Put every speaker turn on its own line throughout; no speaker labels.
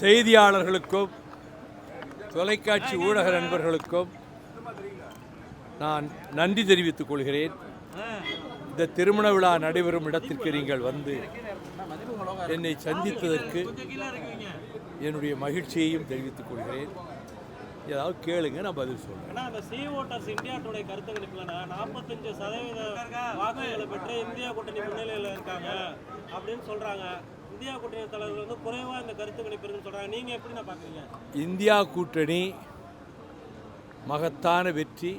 செய்தியாளர்களுக்கும் தொலைக்காட்சி ஊடக நண்பர்களுக்கும் நான் நன்றி தெரிவித்துக் கொள்கிறேன். இந்த திருமண விழா நடைபெறும் இடத்திற்கு நீங்கள் வந்து என்னை சந்தித்ததற்கு என்னுடைய மகிழ்ச்சியையும் தெரிவித்துக் கொள்கிறேன். ஏதாவது கேளுங்க, நான் பதில் சொல்றேன்.
அந்த சி ஓட்டர்ஸ் இந்தியா டுடே கருத்து கணிப்புல 45% வாக்குகளை பெற்று இந்தியா கூட்டணி முன்னிலையில் இருக்காங்க அப்படின்னு சொல்றாங்க. இந்தியா கூட்டணி தலைவர்கள் வந்து குறைவா இந்த கருத்து கணிப்பு இருக்குன்னு சொல்றாங்க. நீங்க எப்படி நான் பாக்குறீங்க?
இந்தியா கூட்டணி மகத்தான வெற்றி.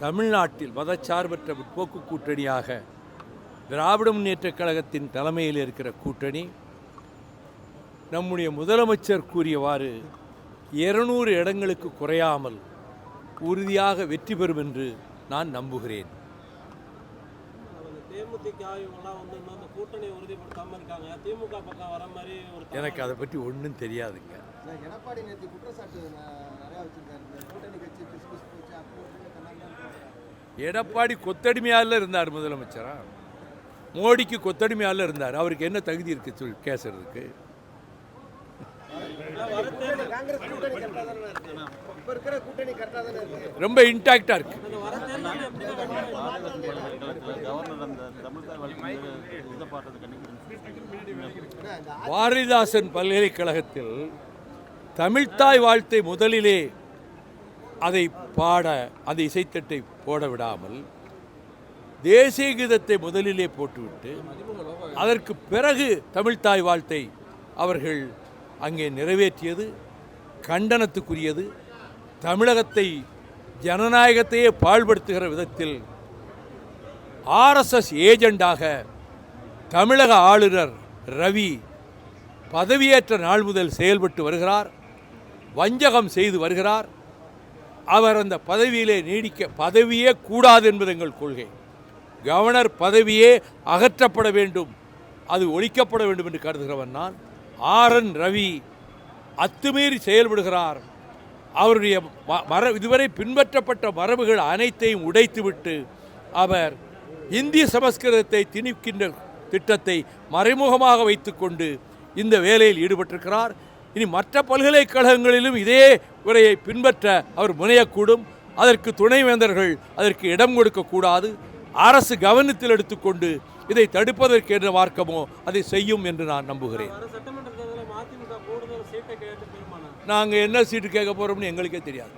தமிழ்நாட்டில் மதச்சார்பற்ற முற்போக்கு கூட்டணியாக திராவிட முன்னேற்றக் கழகத்தின் தலைமையில் இருக்கிற கூட்டணி நம்முடைய முதலமைச்சர் கூறியவாறு 200 இடங்களுக்கு குறையாமல் உறுதியாக வெற்றி பெறும் என்று நான் நம்புகிறேன்.
திமுக பக்கம் வர மாதிரி
எனக்கு அதை பற்றி ஒன்றும் தெரியாதுங்க. எடப்பாடி கொத்தடிமையால இருந்தார் முதலமைச்சரா? மோடிக்கு கொத்தடிமையால இருந்தார். அவருக்கு என்ன தகுதி இருக்கு பேசுறதுக்கு? ரொம்ப இன்டாக்டா இருக்கு. பாரதிதாசன் பல்கலைக்கழகத்தில் தமிழ்த்தாய் வாழ்த்தை முதலிலே அதை பாட அந்த இசைத்தட்டை போட விடாமல் தேசிய கீதத்தை முதலிலே போட்டுவிட்டு அதற்கு பிறகு தமிழ்த்தாய் வாழ்த்தை அவர்கள் அங்கே நிறைவேற்றியது கண்டனத்துக்குரியது. தமிழகத்தை ஜனநாயகத்தையே பாழ்படுத்துகிற விதத்தில் ஆர்எஸ்எஸ் ஏஜெண்டாக தமிழக ஆளுநர் ரவி பதவியேற்ற நாள் முதல் செயல்பட்டு வருகிறார். வஞ்சகம் செய்து வருகிறார். அவர் அந்த பதவியிலே பதவியே கூடாது என்பது எங்கள் கொள்கை. கவர்னர் பதவியே அகற்றப்பட வேண்டும், அது ஒழிக்கப்பட வேண்டும் என்று கருதுகிறவன் நான். ஆர்.என். ரவி அத்துமீறி செயல்படுகிறார். அவருடைய இதுவரை பின்பற்றப்பட்ட மரபுகள் அனைத்தையும் உடைத்துவிட்டு அவர் இந்திய சமஸ்கிருதத்தை திணிக்கின்ற திட்டத்தை மறைமுகமாக வைத்துக்கொண்டு இந்த வேலையில் ஈடுபட்டிருக்கிறார். இனி மற்ற பல்கலைக்கழகங்களிலும் இதே முறையை பின்பற்ற அவர் முனையக்கூடும். அதற்கு துணைவேந்தர்கள் அதற்கு இடம் கொடுக்கக்கூடாது. அரசு கவனத்தில் எடுத்துக்கொண்டு இதை தடுப்பதற்கு என்ற மார்க்கமோ அதை செய்யும் என்று நான் நம்புகிறேன். நாங்கள் என்ன சீட்டு கேட்க போகிறோம்னு எங்களுக்கே தெரியாது.